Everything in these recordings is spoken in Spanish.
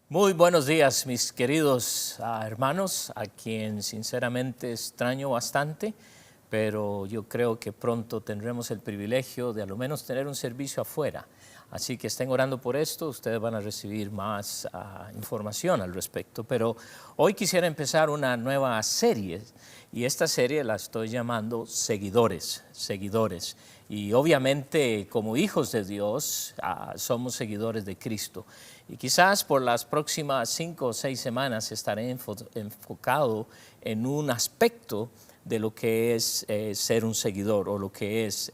Muy buenos días, mis queridos hermanos, a quien sinceramente extraño bastante, pero yo creo que pronto tendremos el privilegio de a lo menos tener un servicio afuera. Así que estén orando por esto, ustedes van a recibir más información al respecto. Pero hoy quisiera empezar una nueva serie y esta serie la estoy llamando Seguidores, Seguidores. Y obviamente como hijos de Dios somos seguidores de Cristo. Y quizás por las próximas 5 o 6 semanas estaré enfocado en un aspecto de lo que es ser un seguidor o lo que es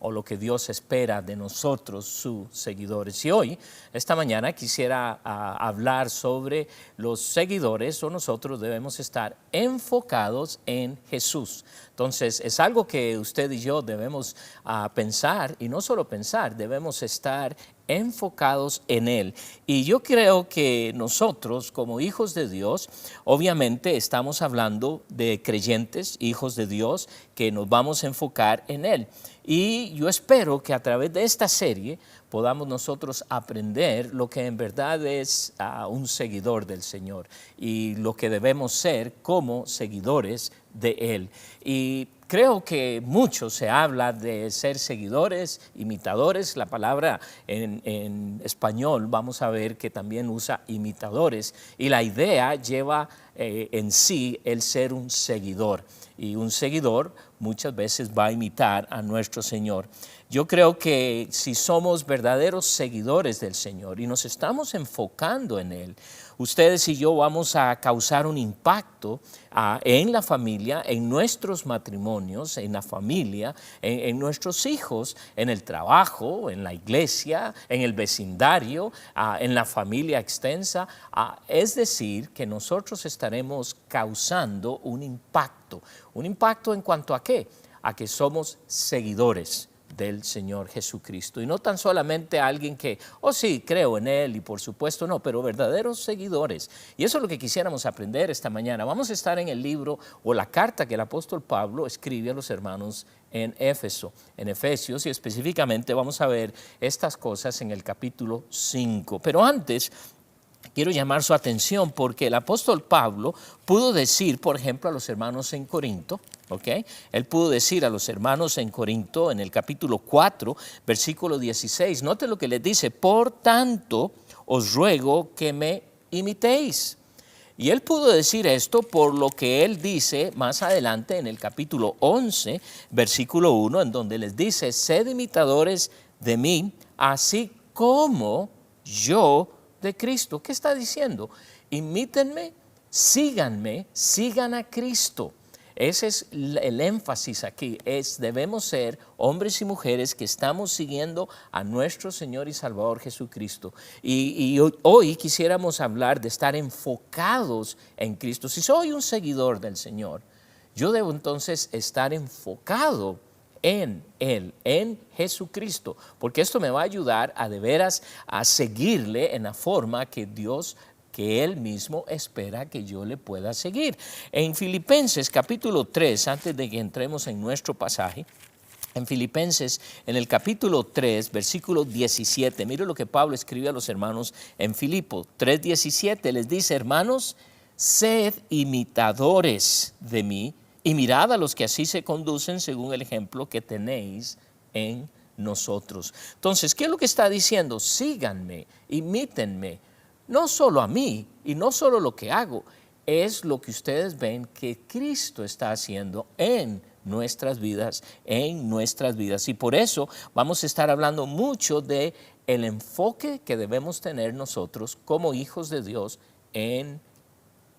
o lo que Dios espera de nosotros, sus seguidores. Y hoy, esta mañana, quisiera hablar sobre los seguidores o nosotros debemos estar enfocados en Jesús. Entonces, es algo que usted y yo debemos pensar, y no solo pensar, debemos estar enfocados en Él. Y yo creo que nosotros, como hijos de Dios, obviamente estamos hablando de creyentes, hijos de Dios, que nos vamos a enfocar en Él. Y yo espero que a través de esta serie podamos nosotros aprender lo que en verdad es un seguidor del Señor y lo que debemos ser como seguidores de Él. Y creo que mucho se habla de ser seguidores, imitadores. La palabra en español vamos a ver que también usa imitadores y la idea lleva en sí el ser un seguidor. Y un seguidor muchas veces va a imitar a nuestro Señor. Yo creo que si somos verdaderos seguidores del Señor y nos estamos enfocando en Él, ustedes y yo vamos a causar un impacto en la familia, en nuestros matrimonios, en la familia, en nuestros hijos, en el trabajo, en la iglesia, en el vecindario, en la familia extensa. Es decir, que nosotros estaremos causando un impacto. ¿Un impacto en cuanto a qué? A que somos seguidores del Señor Jesucristo. Y no tan solamente alguien que, sí, creo en Él y por supuesto no, pero verdaderos seguidores. Y eso es lo que quisiéramos aprender esta mañana. Vamos a estar en el libro o la carta que el apóstol Pablo escribe a los hermanos en Éfeso, en Efesios, y específicamente vamos a ver estas cosas en el capítulo 5. Pero antes, quiero llamar su atención porque el apóstol Pablo pudo decir, por ejemplo, a los hermanos en Corinto, él pudo decir a los hermanos en Corinto en el capítulo 4, versículo 16, note lo que les dice: por tanto os ruego que me imitéis. Y él pudo decir esto por lo que él dice más adelante en el capítulo 11, versículo 1, en donde les dice: sed imitadores de mí, así como yo de Cristo. ¿Qué está diciendo? Imítenme, síganme, sigan a Cristo. Ese es el énfasis aquí, debemos ser hombres y mujeres que estamos siguiendo a nuestro Señor y Salvador Jesucristo. Y hoy quisiéramos hablar de estar enfocados en Cristo. Si soy un seguidor del Señor, yo debo entonces estar enfocado en Él, en Jesucristo, porque esto me va a ayudar a de veras a seguirle en la forma que Él mismo espera que yo le pueda seguir. En Filipenses capítulo 3, antes de que entremos en nuestro pasaje, en Filipenses, en el capítulo 3, versículo 17, mire lo que Pablo escribe a los hermanos en Filipo 3:17, les dice: hermanos, sed imitadores de mí, y mirad a los que así se conducen según el ejemplo que tenéis en nosotros. Entonces, ¿qué es lo que está diciendo? Síganme, imítenme, no solo a mí y no solo lo que hago, es lo que ustedes ven que Cristo está haciendo en nuestras vidas, Y por eso vamos a estar hablando mucho de el enfoque que debemos tener nosotros como hijos de Dios en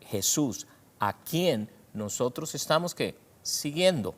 Jesús, a quien nosotros estamos siguiendo,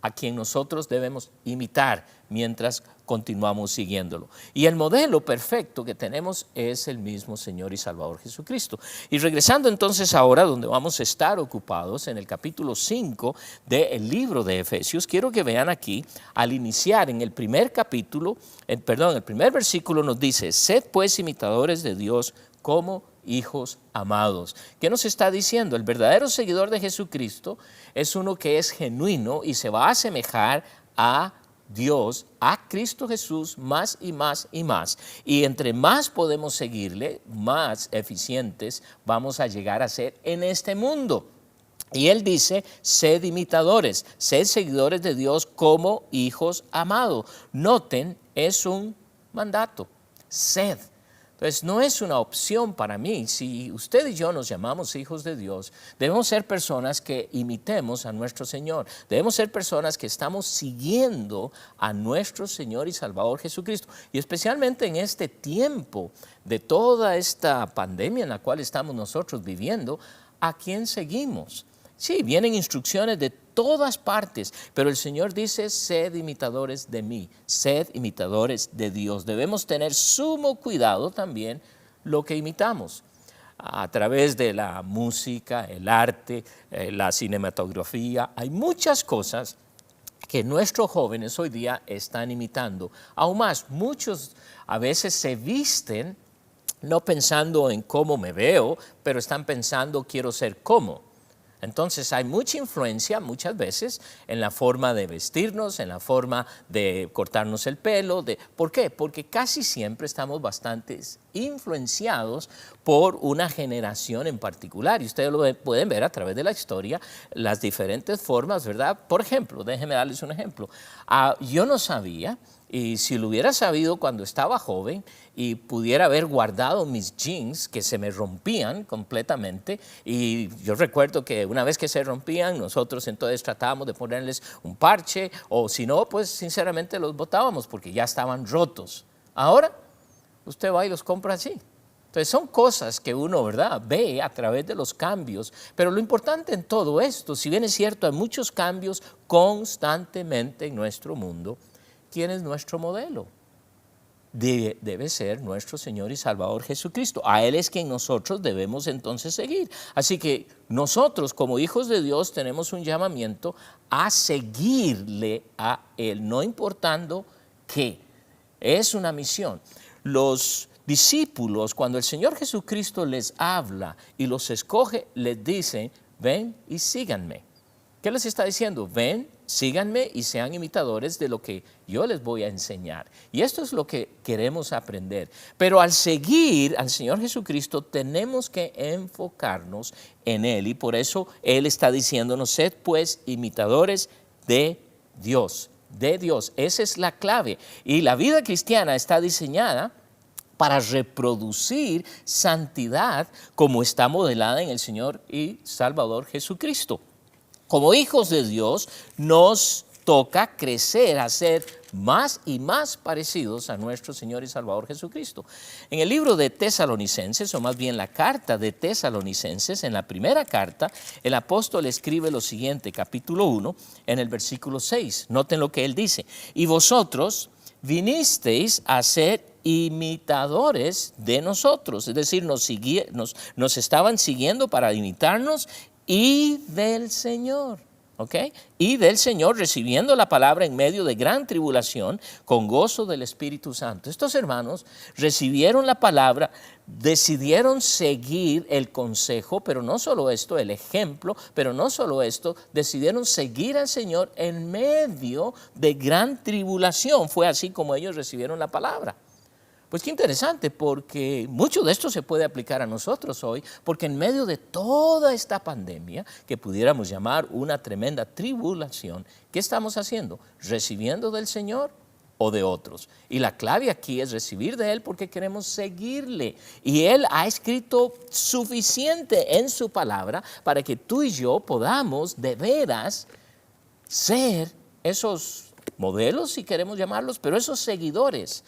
a quien nosotros debemos imitar mientras continuamos siguiéndolo. Y el modelo perfecto que tenemos es el mismo Señor y Salvador Jesucristo. Y regresando entonces ahora donde vamos a estar ocupados en el capítulo 5 del libro de Efesios, quiero que vean aquí, al iniciar en el primer capítulo, el primer versículo nos dice: sed pues imitadores de Dios como hijos amados. ¿Qué nos está diciendo? El verdadero seguidor de Jesucristo es uno que es genuino y se va a asemejar a Dios a Cristo Jesús más y más y más. Y entre más podemos seguirle, más eficientes vamos a llegar a ser en este mundo. Y él dice, sed imitadores, sed seguidores de Dios como hijos amados. Noten, es un mandato, sed. Entonces, no es una opción para mí. Si usted y yo nos llamamos hijos de Dios, debemos ser personas que imitemos a nuestro Señor. Debemos ser personas que estamos siguiendo a nuestro Señor y Salvador Jesucristo. Y especialmente en este tiempo de toda esta pandemia en la cual estamos nosotros viviendo, ¿a quién seguimos? Sí, vienen instrucciones de todas partes, pero el Señor dice, sed imitadores de mí, sed imitadores de Dios. Debemos tener sumo cuidado también lo que imitamos a través de la música, el arte, la cinematografía. Hay muchas cosas que nuestros jóvenes hoy día están imitando. Aún más, muchos a veces se visten no pensando en cómo me veo, pero están pensando quiero ser como. Entonces hay mucha influencia muchas veces en la forma de vestirnos, en la forma de cortarnos el pelo. ¿Por qué? Porque casi siempre estamos bastante influenciados por una generación en particular. Y ustedes lo pueden ver a través de la historia, las diferentes formas, ¿verdad? Por ejemplo, déjenme darles un ejemplo. Yo no sabía, y si lo hubiera sabido cuando estaba joven y pudiera haber guardado mis jeans que se me rompían completamente, y yo recuerdo que una vez que se rompían, nosotros entonces tratábamos de ponerles un parche, o si no, pues sinceramente los botábamos porque ya estaban rotos. Ahora, usted va y los compra así. Entonces son cosas que uno, ¿verdad?, ve a través de los cambios, pero lo importante en todo esto, si bien es cierto, hay muchos cambios constantemente en nuestro mundo. ¿Quién es nuestro modelo? Debe ser nuestro Señor y Salvador Jesucristo. A Él es quien nosotros debemos entonces seguir. Así que nosotros como hijos de Dios tenemos un llamamiento a seguirle a Él, no importando qué. Es una misión. Los discípulos, cuando el Señor Jesucristo les habla y los escoge, les dicen, ven y síganme. ¿Qué les está diciendo? Ven, síganme y sean imitadores de lo que yo les voy a enseñar. Y esto es lo que queremos aprender. Pero al seguir al Señor Jesucristo tenemos que enfocarnos en Él. Y por eso Él está diciéndonos, sed pues imitadores de Dios. De Dios. Esa es la clave. Y la vida cristiana está diseñada para reproducir santidad como está modelada en el Señor y Salvador Jesucristo. Como hijos de Dios, nos toca crecer a ser más y más parecidos a nuestro Señor y Salvador Jesucristo. En el libro de Tesalonicenses, o más bien la carta de Tesalonicenses, en la primera carta, el apóstol escribe lo siguiente, capítulo 1, en el versículo 6. Noten lo que él dice. Y vosotros vinisteis a ser imitadores de nosotros, es decir, nos estaban siguiendo para imitarnos y del Señor, ¿ok? Y del Señor, recibiendo la palabra en medio de gran tribulación, con gozo del Espíritu Santo. Estos hermanos recibieron la palabra, decidieron seguir el consejo, pero no solo esto, el ejemplo, pero no solo esto, decidieron seguir al Señor en medio de gran tribulación. Fue así como ellos recibieron la palabra. Pues qué interesante, porque mucho de esto se puede aplicar a nosotros hoy, porque en medio de toda esta pandemia, que pudiéramos llamar una tremenda tribulación, ¿qué estamos haciendo? ¿Recibiendo del Señor o de otros? Y la clave aquí es recibir de Él porque queremos seguirle. Y Él ha escrito suficiente en su palabra para que tú y yo podamos de veras ser esos modelos, si queremos llamarlos, pero esos seguidores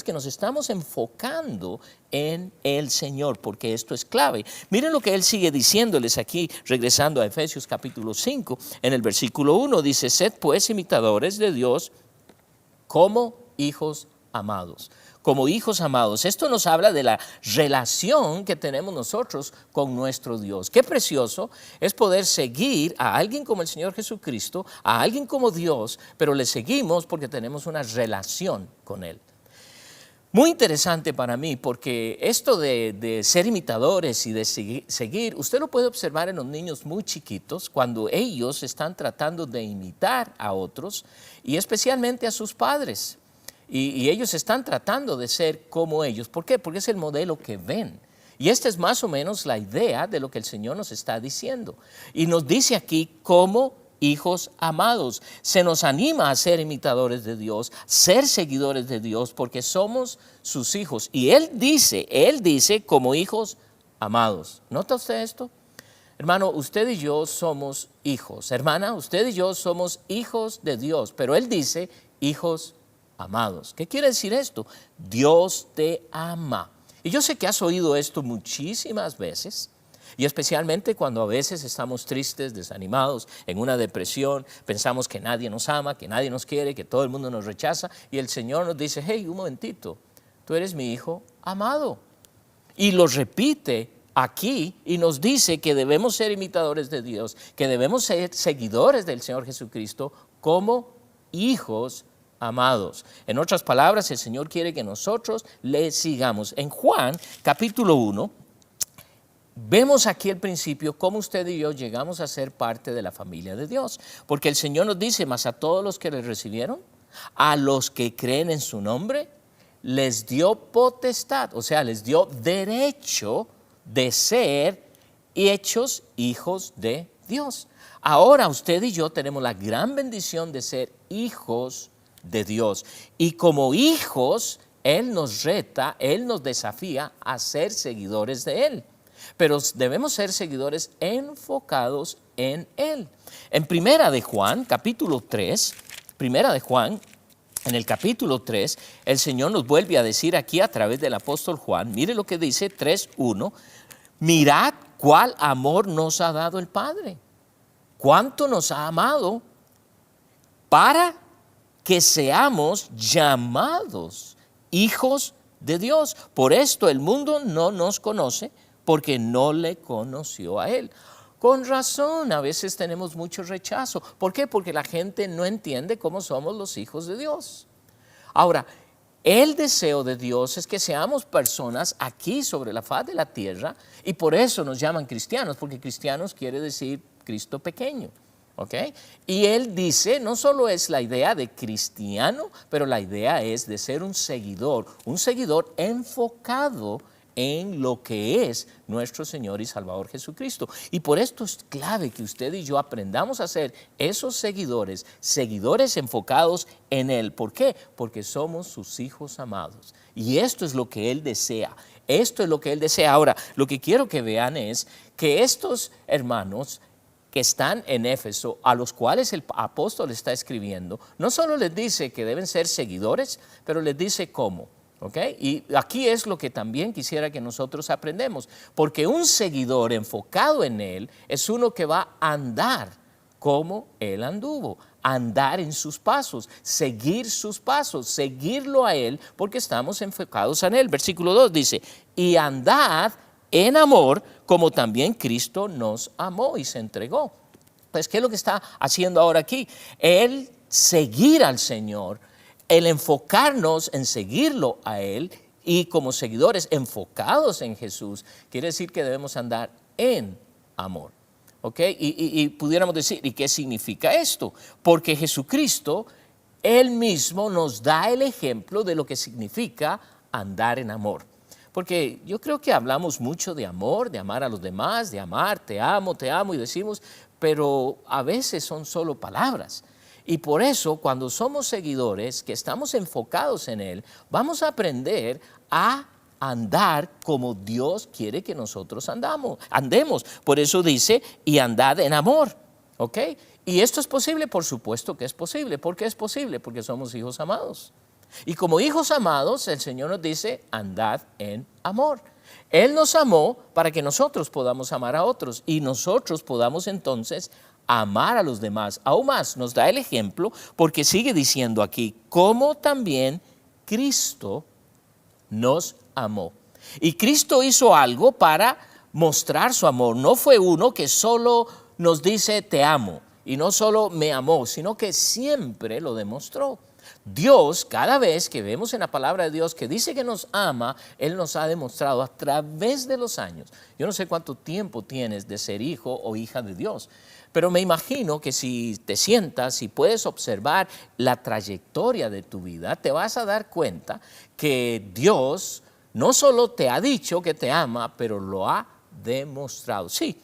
que nos estamos enfocando en el Señor, porque esto es clave. Miren lo que Él sigue diciéndoles aquí, regresando a Efesios capítulo 5, en el versículo 1, dice, sed pues imitadores de Dios como hijos amados. Como hijos amados. Esto nos habla de la relación que tenemos nosotros con nuestro Dios. Qué precioso es poder seguir a alguien como el Señor Jesucristo, a alguien como Dios, pero le seguimos porque tenemos una relación con Él. Muy interesante para mí, porque esto de ser imitadores y de seguir, usted lo puede observar en los niños muy chiquitos, cuando ellos están tratando de imitar a otros, y especialmente a sus padres. Y ellos están tratando de ser como ellos. ¿Por qué? Porque es el modelo que ven. Y esta es más o menos la idea de lo que el Señor nos está diciendo. Y nos dice aquí como hijos amados. Se nos anima a ser imitadores de Dios, ser seguidores de Dios, porque somos sus hijos. Y Él dice como hijos amados. ¿Nota usted esto? Hermano, usted y yo somos hijos. Hermana, usted y yo somos hijos de Dios. Pero Él dice hijos amados. ¿Qué quiere decir esto? Dios te ama. Y yo sé que has oído esto muchísimas veces. Y especialmente cuando a veces estamos tristes, desanimados, en una depresión, pensamos que nadie nos ama, que nadie nos quiere, que todo el mundo nos rechaza, y el Señor nos dice, hey, un momentito, tú eres mi hijo amado. Y lo repite aquí y nos dice que debemos ser imitadores de Dios, que debemos ser seguidores del Señor Jesucristo como hijos amados. En otras palabras, el Señor quiere que nosotros le sigamos. En Juan, capítulo 1, vemos aquí el principio, cómo usted y yo llegamos a ser parte de la familia de Dios. Porque el Señor nos dice, mas a todos los que le recibieron, a los que creen en su nombre, les dio potestad, o sea, les dio derecho de ser hechos hijos de Dios. Ahora usted y yo tenemos la gran bendición de ser hijos de Dios. Y como hijos, Él nos reta, Él nos desafía a ser seguidores de Él. Pero debemos ser seguidores enfocados en Él. En Primera de Juan, capítulo 3, Primera de Juan, en el capítulo 3, el Señor nos vuelve a decir aquí a través del apóstol Juan, mire lo que dice 3:1, mirad cuál amor nos ha dado el Padre, cuánto nos ha amado para que seamos llamados hijos de Dios. Por esto el mundo no nos conoce, porque no le conoció a Él. Con razón, a veces tenemos mucho rechazo. ¿Por qué? Porque la gente no entiende cómo somos los hijos de Dios. Ahora, el deseo de Dios es que seamos personas aquí sobre la faz de la tierra, y por eso nos llaman cristianos, porque cristianos quiere decir Cristo pequeño. ¿Okay? Y Él dice, no solo es la idea de cristiano, pero la idea es de ser un seguidor enfocado en lo que es nuestro Señor y Salvador Jesucristo. Y por esto es clave que usted y yo aprendamos a ser esos seguidores enfocados en Él. ¿Por qué? Porque somos sus hijos amados. Y esto es lo que Él desea. Esto es lo que Él desea. Ahora, lo que quiero que vean es que estos hermanos que están en Éfeso, a los cuales el apóstol está escribiendo, no solo les dice que deben ser seguidores, pero les dice cómo. ¿Okay? Y aquí es lo que también quisiera que nosotros aprendemos, porque un seguidor enfocado en Él es uno que va a andar como Él anduvo, andar en sus pasos, seguir sus pasos, seguirlo a Él, porque estamos enfocados en Él. Versículo 2 dice, y andad en amor, como también Cristo nos amó y se entregó. Pues, ¿qué es lo que está haciendo ahora aquí? El seguir al Señor, el enfocarnos en seguirlo a Él, y como seguidores enfocados en Jesús, quiere decir que debemos andar en amor. ¿Ok? Y pudiéramos decir, ¿y qué significa esto? Porque Jesucristo, Él mismo nos da el ejemplo de lo que significa andar en amor. Porque yo creo que hablamos mucho de amor, de amar a los demás, de amar, te amo, y decimos, pero a veces son solo palabras. Y por eso, cuando somos seguidores, que estamos enfocados en Él, vamos a aprender a andar como Dios quiere que nosotros andemos. Por eso dice, y andad en amor. ¿Ok? ¿Y esto es posible? Por supuesto que es posible. ¿Por qué es posible? Porque somos hijos amados. Y como hijos amados, el Señor nos dice, andad en amor. Él nos amó para que nosotros podamos amar a otros y nosotros podamos entonces amar a los demás. Aún más, nos da el ejemplo porque sigue diciendo aquí, como también Cristo nos amó. Y Cristo hizo algo para mostrar su amor. No fue uno que solo nos dice te amo y no solo me amó, sino que siempre lo demostró. Dios, cada vez que vemos en la palabra de Dios que dice que nos ama, Él nos ha demostrado a través de los años. Yo no sé cuánto tiempo tienes de ser hijo o hija de Dios, pero me imagino que si te sientas y puedes observar la trayectoria de tu vida, te vas a dar cuenta que Dios no solo te ha dicho que te ama, pero lo ha demostrado. Sí,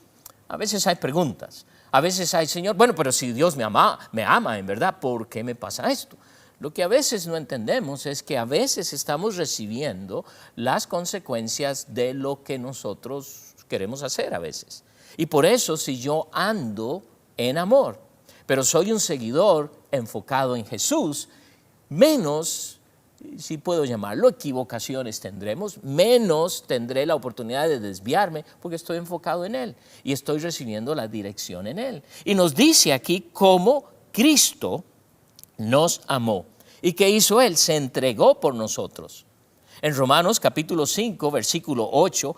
a veces hay preguntas. A veces hay, Señor, bueno, pero si Dios me ama en verdad, ¿por qué me pasa esto? Lo que a veces no entendemos es que a veces estamos recibiendo las consecuencias de lo que nosotros queremos hacer a veces. Y por eso, si yo ando en amor, pero soy un seguidor enfocado en Jesús, menos, si puedo llamarlo, equivocaciones tendremos, menos tendré la oportunidad de desviarme porque estoy enfocado en Él y estoy recibiendo la dirección en Él. Y nos dice aquí cómo Cristo nos amó. ¿Y qué hizo Él? Se entregó por nosotros. En Romanos capítulo 5, versículo 8,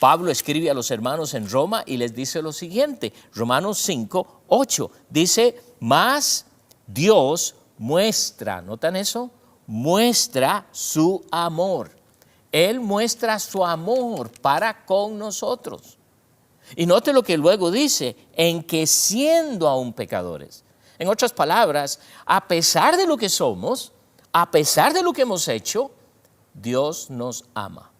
Pablo escribe a los hermanos en Roma y les dice lo siguiente. Romanos 5, 8, dice, mas Dios muestra, ¿notan eso? Muestra su amor. Él muestra su amor para con nosotros. Y note lo que luego dice, en que siendo aún pecadores. En otras palabras, a pesar de lo que somos, a pesar de lo que hemos hecho, Dios nos ama.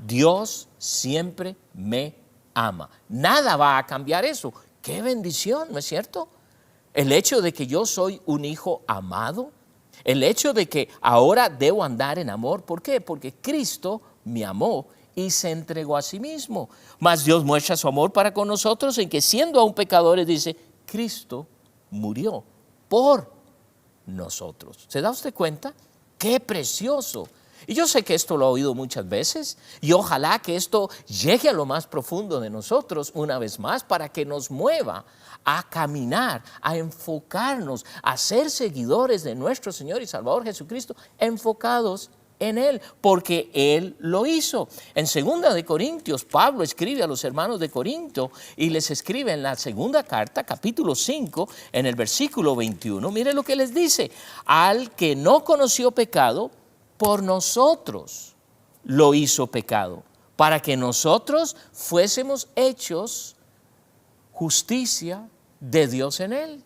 Dios siempre me ama. Nada va a cambiar eso. ¡Qué bendición!, ¿no es cierto? El hecho de que yo soy un hijo amado, el hecho de que ahora debo andar en amor. ¿Por qué? Porque Cristo me amó y se entregó a sí mismo. Mas Dios muestra su amor para con nosotros en que siendo aún pecadores, dice, Cristo murió por nosotros. ¿Se da usted cuenta? ¡Qué precioso! Y yo sé que esto lo ha oído muchas veces y ojalá que esto llegue a lo más profundo de nosotros una vez más para que nos mueva a caminar, a enfocarnos, a ser seguidores de nuestro Señor y Salvador Jesucristo, enfocados en Él, porque Él lo hizo. En 2 de Corintios, Pablo escribe a los hermanos de Corinto y les escribe en la segunda carta, capítulo 5, en el versículo 21, mire lo que les dice, al que no conoció pecado, por nosotros lo hizo pecado, para que nosotros fuésemos hechos justicia de Dios en Él.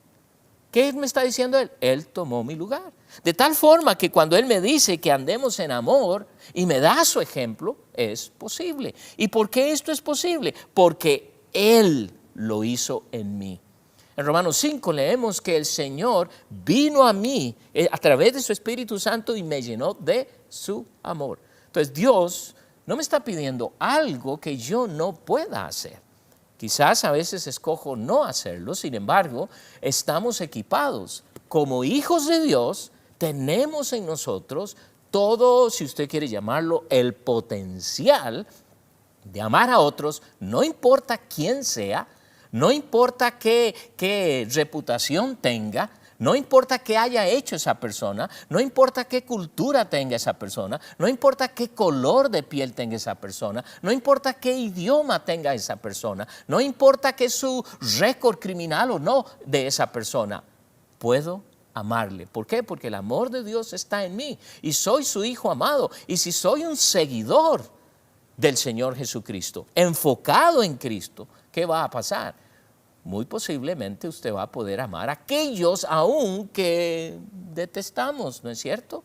¿Qué me está diciendo Él? Él tomó mi lugar. De tal forma que cuando Él me dice que andemos en amor y me da su ejemplo, es posible. ¿Y por qué esto es posible? Porque Él lo hizo en mí. En Romanos 5 leemos que el Señor vino a mí a través de su Espíritu Santo y me llenó de su amor. Entonces Dios no me está pidiendo algo que yo no pueda hacer. Quizás a veces escojo no hacerlo, sin embargo, estamos equipados. Como hijos de Dios, tenemos en nosotros todo, si usted quiere llamarlo, el potencial de amar a otros, no importa quién sea, no importa qué reputación tenga, no importa qué haya hecho esa persona, no importa qué cultura tenga esa persona, no importa qué color de piel tenga esa persona, no importa qué idioma tenga esa persona, no importa qué su récord criminal o no de esa persona, puedo amarle. ¿Por qué? Porque el amor de Dios está en mí y soy su hijo amado. Y si soy un seguidor del Señor Jesucristo, enfocado en Cristo, ¿qué va a pasar? Muy posiblemente usted va a poder amar a aquellos aún que detestamos, ¿no es cierto?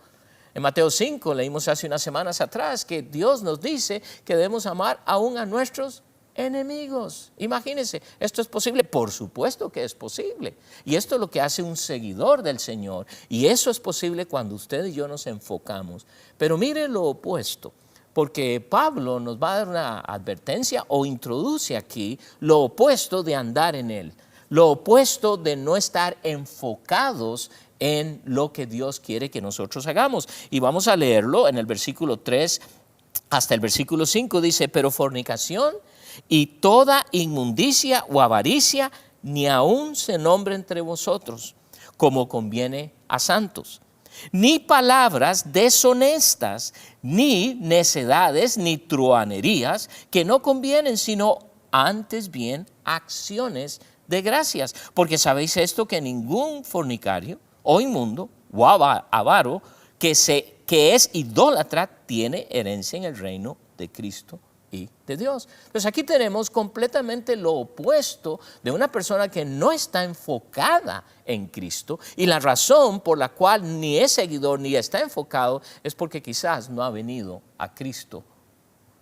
En Mateo 5 leímos hace unas semanas atrás que Dios nos dice que debemos amar aún a nuestros enemigos. Imagínense, ¿esto es posible? Por supuesto que es posible. Y esto es lo que hace un seguidor del Señor. Y eso es posible cuando usted y yo nos enfocamos. Pero mire lo opuesto. Porque Pablo nos va a dar una advertencia o introduce aquí lo opuesto de andar en Él, lo opuesto de no estar enfocados en lo que Dios quiere que nosotros hagamos. Y vamos a leerlo en el versículo 3 hasta el versículo 5, dice, pero fornicación y toda inmundicia o avaricia ni aun se nombre entre vosotros, como conviene a santos. Ni palabras deshonestas, ni necedades, ni truhanerías que no convienen, sino antes bien acciones de gracias. Porque sabéis esto, que ningún fornicario o inmundo o avaro, que es idólatra, tiene herencia en el reino de Cristo y de Dios. Entonces aquí tenemos completamente lo opuesto de una persona que no está enfocada en Cristo, y la razón por la cual ni es seguidor ni está enfocado es porque quizás no ha venido a Cristo,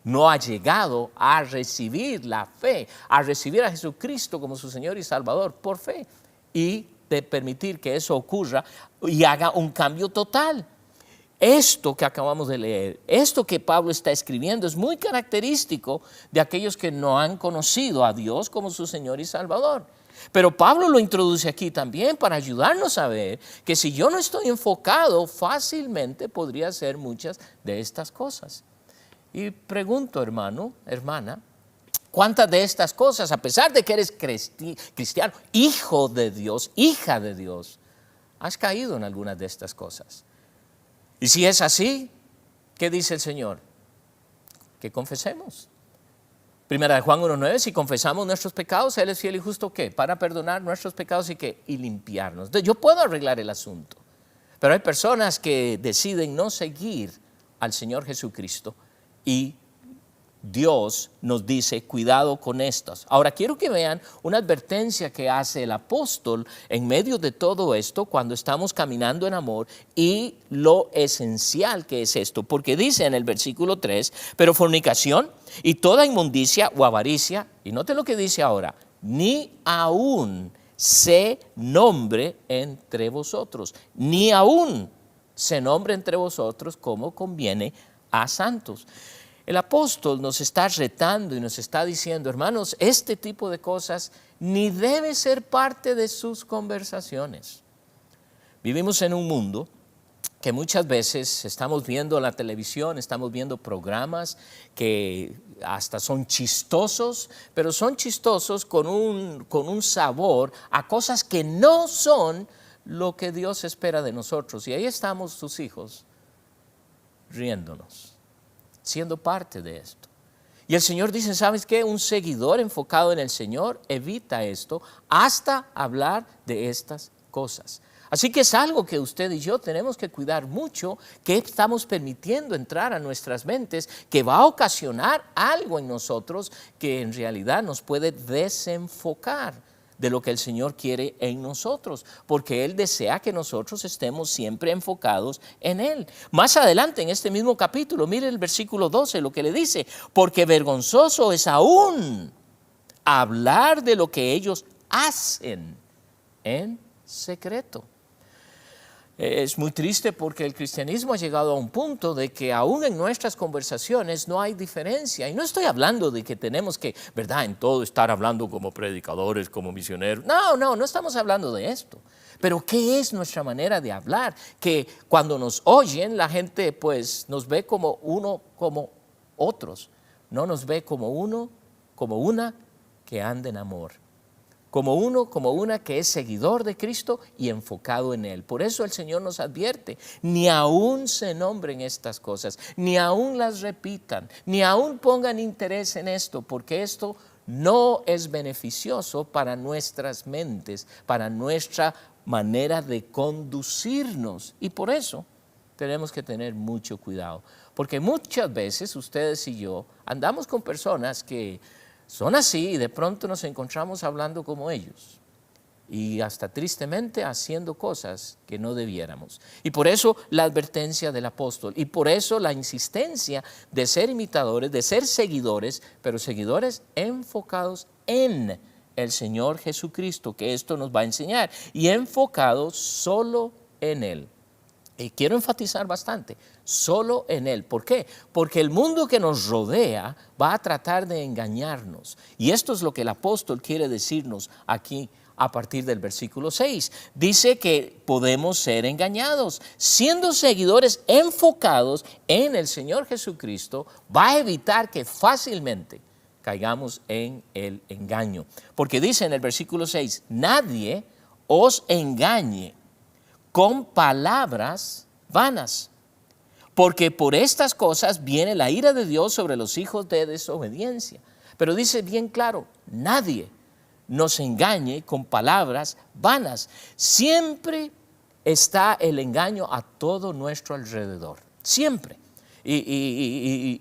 no ha llegado a recibir la fe, a recibir a Jesucristo como su Señor y Salvador por fe, y de permitir que eso ocurra y haga un cambio total. Esto que acabamos de leer, esto que Pablo está escribiendo, es muy característico de aquellos que no han conocido a Dios como su Señor y Salvador. Pero Pablo lo introduce aquí también para ayudarnos a ver que si yo no estoy enfocado, fácilmente podría hacer muchas de estas cosas. Y pregunto, hermano, hermana, ¿cuántas de estas cosas, a pesar de que eres cristiano, hijo de Dios, hija de Dios, has caído en algunas de estas cosas? Y si es así, ¿qué dice el Señor? Que confesemos. Primera de Juan 1:9, si confesamos nuestros pecados, Él es fiel y justo, ¿qué? Para perdonar nuestros pecados y limpiarnos. Entonces, yo puedo arreglar el asunto, pero hay personas que deciden no seguir al Señor Jesucristo, y Dios nos dice, cuidado con estos. Ahora quiero que vean una advertencia que hace el apóstol en medio de todo esto cuando estamos caminando en amor, y lo esencial que es esto, porque dice en el versículo 3, pero fornicación y toda inmundicia o avaricia, y note lo que dice ahora, ni aún se nombre entre vosotros, ni aún se nombre entre vosotros como conviene a santos. El apóstol nos está retando y nos está diciendo, hermanos, este tipo de cosas ni debe ser parte de sus conversaciones. Vivimos en un mundo que muchas veces estamos viendo la televisión, estamos viendo programas que hasta son chistosos, pero son chistosos con un sabor a cosas que no son lo que Dios espera de nosotros. Y ahí estamos sus hijos riéndonos, siendo parte de esto. Y el Señor dice, ¿sabes qué? Un seguidor enfocado en el Señor evita esto hasta hablar de estas cosas. Así que es algo que usted y yo tenemos que cuidar mucho, que estamos permitiendo entrar a nuestras mentes, que va a ocasionar algo en nosotros que en realidad nos puede desenfocar de lo que el Señor quiere en nosotros, porque Él desea que nosotros estemos siempre enfocados en Él. Más adelante en este mismo capítulo, mire el versículo 12, lo que le dice, porque vergonzoso es aún hablar de lo que ellos hacen en secreto. Es muy triste porque el cristianismo ha llegado a un punto de que aún en nuestras conversaciones no hay diferencia. Y no estoy hablando de que tenemos que, ¿verdad?, en todo estar hablando como predicadores, como misioneros. No estamos hablando de esto. Pero ¿qué es nuestra manera de hablar? Que cuando nos oyen la gente pues nos ve como uno, como otros. No nos ve como uno, como una que anda en amor. Como uno, como una que es seguidor de Cristo y enfocado en Él. Por eso el Señor nos advierte, ni aún se nombren estas cosas, ni aún las repitan, ni aún pongan interés en esto, porque esto no es beneficioso para nuestras mentes, para nuestra manera de conducirnos. Y por eso tenemos que tener mucho cuidado, porque muchas veces ustedes y yo andamos con personas que son así y de pronto nos encontramos hablando como ellos y hasta tristemente haciendo cosas que no debiéramos. Y por eso la advertencia del apóstol, y por eso la insistencia de ser imitadores, de ser seguidores, pero seguidores enfocados en el Señor Jesucristo, que esto nos va a enseñar, y enfocados solo en Él. Y quiero enfatizar bastante, solo en Él. ¿Por qué? Porque el mundo que nos rodea va a tratar de engañarnos. Y esto es lo que el apóstol quiere decirnos aquí a partir del versículo 6. Dice que podemos ser engañados. Siendo seguidores enfocados en el Señor Jesucristo, va a evitar que fácilmente caigamos en el engaño. Porque dice en el versículo 6, nadie os engañe con palabras vanas, porque por estas cosas viene la ira de Dios sobre los hijos de desobediencia. Pero dice bien claro, nadie nos engañe con palabras vanas. Siempre está el engaño a todo nuestro alrededor, siempre. Y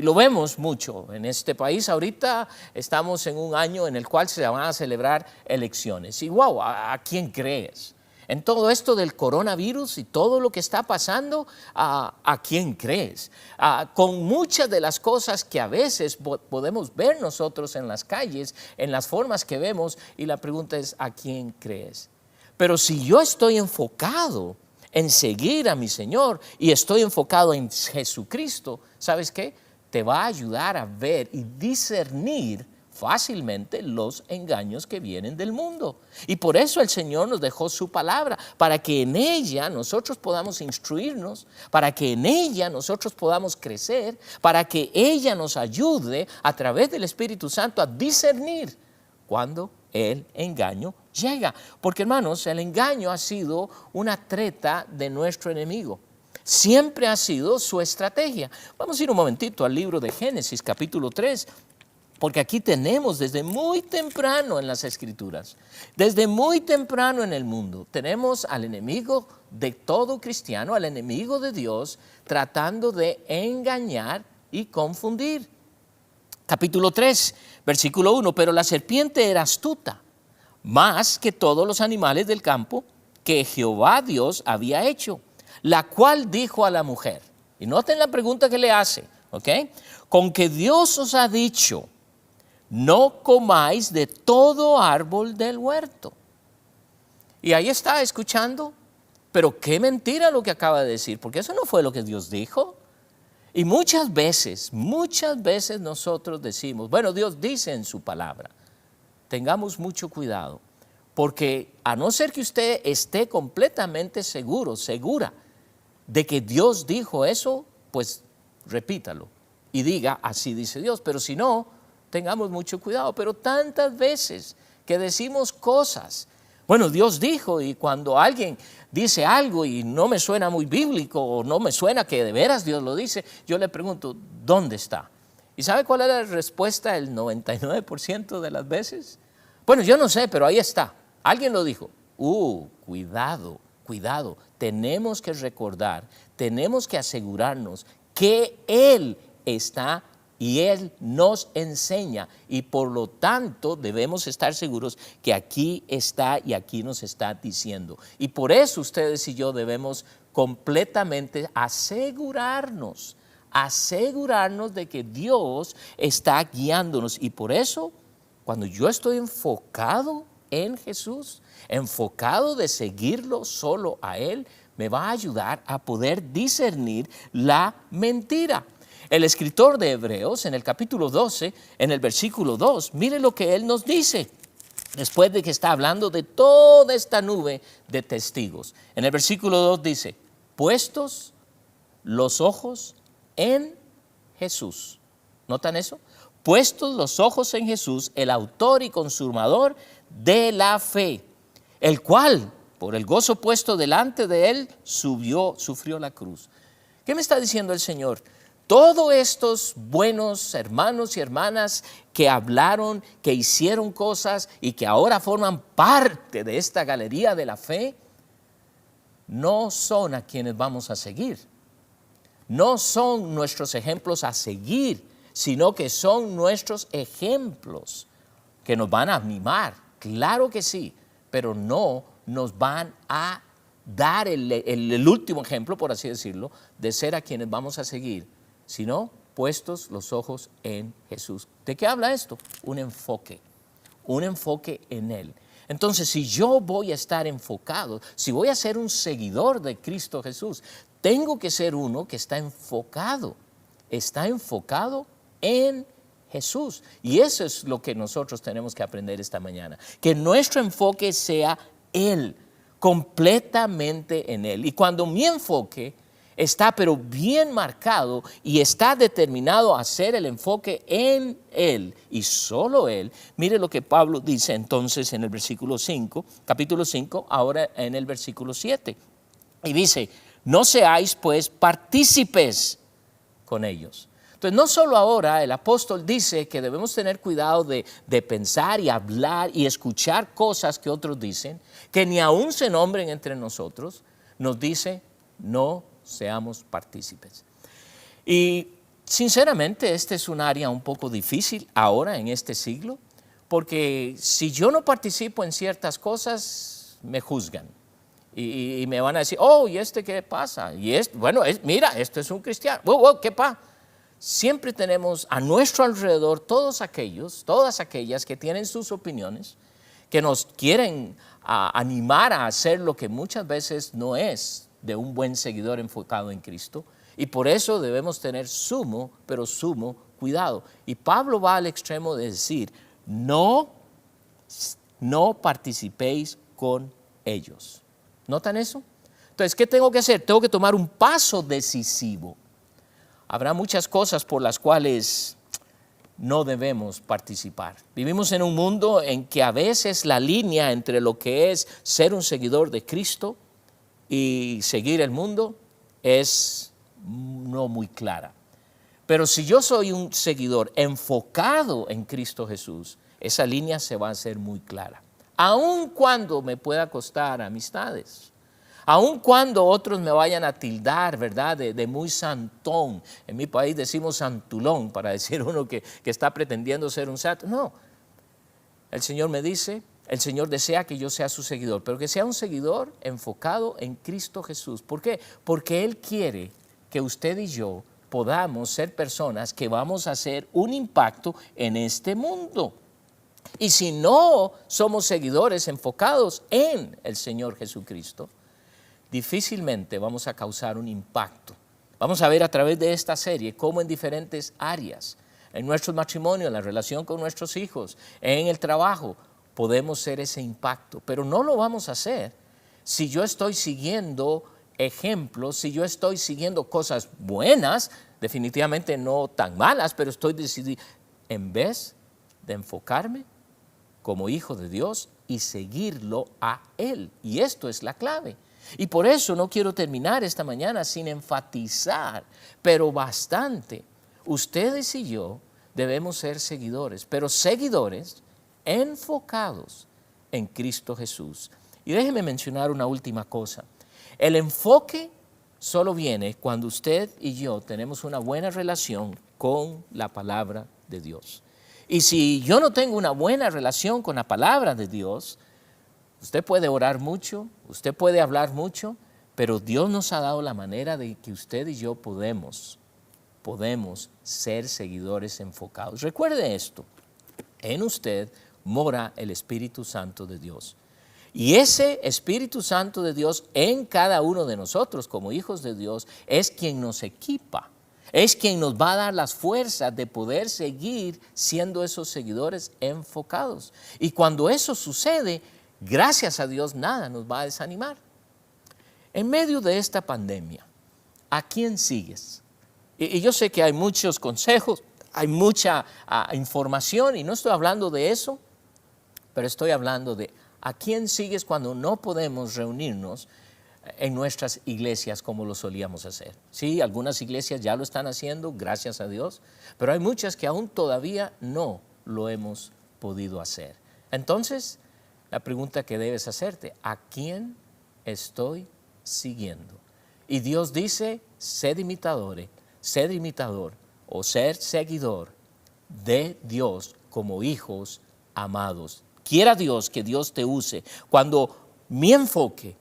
lo vemos mucho en este país. Ahorita estamos en un año en el cual se van a celebrar elecciones. Y wow, ¿a quién crees? En todo esto del coronavirus y todo lo que está pasando, ¿a quién crees? Con muchas de las cosas que a veces podemos ver nosotros en las calles, en las formas que vemos, y la pregunta es, ¿a quién crees? Pero si yo estoy enfocado en seguir a mi Señor y estoy enfocado en Jesucristo, ¿sabes qué? Te va a ayudar a ver y discernir fácilmente los engaños que vienen del mundo. Y por eso el Señor nos dejó su palabra, para que en ella nosotros podamos instruirnos, para que en ella nosotros podamos crecer, para que ella nos ayude a través del Espíritu Santo a discernir cuando el engaño llega. Porque, hermanos, el engaño ha sido una treta de nuestro enemigo. Siempre ha sido su estrategia. Vamos a ir un momentito al libro de Génesis, capítulo 3, porque aquí tenemos desde muy temprano en las Escrituras, desde muy temprano en el mundo, tenemos al enemigo de todo cristiano, al enemigo de Dios, tratando de engañar y confundir. Capítulo 3, versículo 1, pero la serpiente era astuta, más que todos los animales del campo que Jehová Dios había hecho, la cual dijo a la mujer, y noten la pregunta que le hace, ¿ok? Con que Dios os ha dicho, no comáis de todo árbol del huerto. Y ahí está escuchando, pero qué mentira lo que acaba de decir, porque eso no fue lo que Dios dijo. Y muchas veces nosotros decimos, bueno, Dios dice en su palabra, tengamos mucho cuidado, porque a no ser que usted esté completamente seguro, segura, de que Dios dijo eso, pues repítalo y diga, así dice Dios, pero si no, tengamos mucho cuidado. Pero tantas veces que decimos cosas, bueno, Dios dijo, y cuando alguien dice algo y no me suena muy bíblico o no me suena que de veras Dios lo dice, yo le pregunto, ¿dónde está? ¿Y sabe cuál es la respuesta el 99% de las veces? Bueno, yo no sé, pero ahí está. Alguien lo dijo. Cuidado, cuidado. Tenemos que recordar, tenemos que asegurarnos que Él está y Él nos enseña, y por lo tanto debemos estar seguros que aquí está y aquí nos está diciendo. Y por eso ustedes y yo debemos completamente asegurarnos de que Dios está guiándonos. Y por eso, cuando yo estoy enfocado en Jesús, enfocado de seguirlo solo a Él, me va a ayudar a poder discernir la mentira. El escritor de Hebreos, en el capítulo 12, en el versículo 2, mire lo que él nos dice, después de que está hablando de toda esta nube de testigos. En el versículo 2 dice, puestos los ojos en Jesús. ¿Notan eso? Puestos los ojos en Jesús, el autor y consumador de la fe, el cual, por el gozo puesto delante de él, sufrió la cruz. ¿Qué me está diciendo el Señor? Todos estos buenos hermanos y hermanas que hablaron, que hicieron cosas y que ahora forman parte de esta galería de la fe, no son a quienes vamos a seguir. No son nuestros ejemplos a seguir, sino que son nuestros ejemplos que nos van a animar, claro que sí, pero no nos van a dar el último ejemplo, por así decirlo, de ser a quienes vamos a seguir, sino puestos los ojos en Jesús. ¿De qué habla esto? Un enfoque en Él. Entonces, si yo voy a estar enfocado, si voy a ser un seguidor de Cristo Jesús, tengo que ser uno que está enfocado en Jesús. Y eso es lo que nosotros tenemos que aprender esta mañana, que nuestro enfoque sea Él, completamente en Él. Y cuando mi enfoque está pero bien marcado y está determinado a hacer el enfoque en Él y solo Él, mire lo que Pablo dice entonces en el versículo 5, capítulo 5, ahora en el versículo 7. Y dice, no seáis pues partícipes con ellos. Entonces, no solo ahora, el apóstol dice que debemos tener cuidado de pensar y hablar y escuchar cosas que otros dicen, que ni aún se nombren entre nosotros, nos dice, no seamos partícipes. Y sinceramente, este es un área un poco difícil ahora en este siglo, porque si yo no participo en ciertas cosas, me juzgan. Y me van a decir, oh, ¿y este qué pasa? Y mira, esto es un cristiano. ¿Qué pasa? Siempre tenemos a nuestro alrededor todas aquellas que tienen sus opiniones, que nos quieren animar a hacer lo que muchas veces no es de un buen seguidor enfocado en Cristo. Y por eso debemos tener sumo cuidado. Y Pablo va al extremo de decir, no participéis con ellos. ¿Notan eso? Entonces, ¿qué tengo que hacer? Tengo que tomar un paso decisivo. Habrá muchas cosas por las cuales no debemos participar. Vivimos en un mundo en que a veces la línea entre lo que es ser un seguidor de Cristo y seguir el mundo es no muy clara. Pero si yo soy un seguidor enfocado en Cristo Jesús, esa línea se va a hacer muy clara. Aun cuando me pueda costar amistades, aun cuando otros me vayan a tildar, ¿verdad?, de muy santón. En mi país decimos santulón para decir uno que está pretendiendo ser un santo. No, el Señor me dice, el Señor desea que yo sea su seguidor, pero que sea un seguidor enfocado en Cristo Jesús. ¿Por qué? Porque Él quiere que usted y yo podamos ser personas que vamos a hacer un impacto en este mundo. Y si no somos seguidores enfocados en el Señor Jesucristo, difícilmente vamos a causar un impacto. Vamos a ver a través de esta serie cómo en diferentes áreas, en nuestro matrimonio, en la relación con nuestros hijos, en el trabajo, podemos ser ese impacto. Pero no lo vamos a hacer si yo estoy siguiendo ejemplos, si yo estoy siguiendo cosas buenas, definitivamente no tan malas, pero estoy decidido, en vez de enfocarme como hijo de Dios y seguirlo a Él. Y esto es la clave. Y por eso no quiero terminar esta mañana sin enfatizar, pero bastante, ustedes y yo debemos ser seguidores, pero seguidores enfocados en Cristo Jesús. Y déjeme mencionar una última cosa. El enfoque solo viene cuando usted y yo tenemos una buena relación con la palabra de Dios. Y si yo no tengo una buena relación con la palabra de Dios, usted puede orar mucho, usted puede hablar mucho, pero Dios nos ha dado la manera de que usted y yo podemos ser seguidores enfocados. Recuerde esto, en usted mora el Espíritu Santo de Dios. Y ese Espíritu Santo de Dios en cada uno de nosotros como hijos de Dios es quien nos equipa, es quien nos va a dar las fuerzas de poder seguir siendo esos seguidores enfocados. Y cuando eso sucede, gracias a Dios, nada nos va a desanimar. En medio de esta pandemia, ¿a quién sigues? Y yo sé que hay muchos consejos, hay mucha información y no estoy hablando de eso, pero estoy hablando de ¿a quién sigues cuando no podemos reunirnos en nuestras iglesias como lo solíamos hacer? Sí, algunas iglesias ya lo están haciendo, gracias a Dios, pero hay muchas que aún todavía no lo hemos podido hacer. Entonces, la pregunta que debes hacerte, ¿a quién estoy siguiendo? Y Dios dice, sed imitador o ser seguidor de Dios como hijos amados. Quiera Dios que Dios te use. Cuando mi enfoque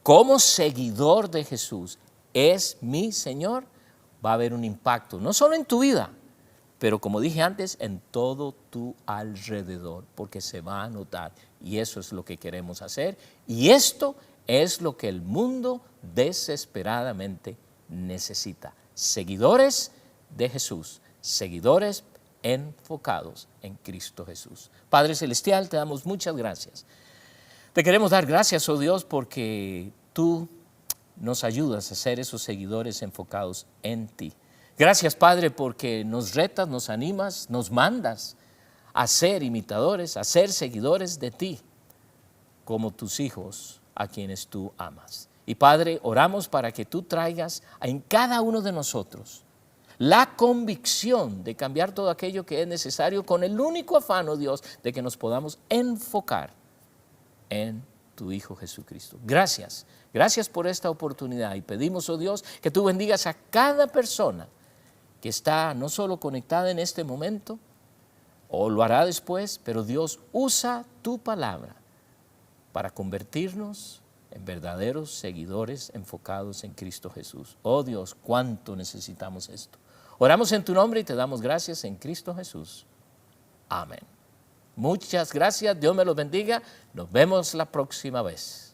como seguidor de Jesús es mi Señor, va a haber un impacto, no solo en tu vida, pero como dije antes, en todo tu alrededor, porque se va a notar. Y eso es lo que queremos hacer. Y esto es lo que el mundo desesperadamente necesita. Seguidores de Jesús, seguidores enfocados en Cristo Jesús. Padre Celestial, te damos muchas gracias. Te queremos dar gracias, oh Dios, porque tú nos ayudas a ser esos seguidores enfocados en ti. Gracias, Padre, porque nos retas, nos animas, nos mandas a ser imitadores, a ser seguidores de ti, como tus hijos a quienes tú amas. Y Padre, oramos para que tú traigas en cada uno de nosotros la convicción de cambiar todo aquello que es necesario con el único afán, oh Dios, de que nos podamos enfocar en tu Hijo Jesucristo. Gracias, gracias por esta oportunidad y pedimos, oh Dios, que tú bendigas a cada persona que está no solo conectada en este momento, o lo hará después, pero Dios usa tu palabra para convertirnos en verdaderos seguidores enfocados en Cristo Jesús. Oh Dios, cuánto necesitamos esto. Oramos en tu nombre y te damos gracias en Cristo Jesús. Amén. Muchas gracias, Dios me los bendiga. Nos vemos la próxima vez.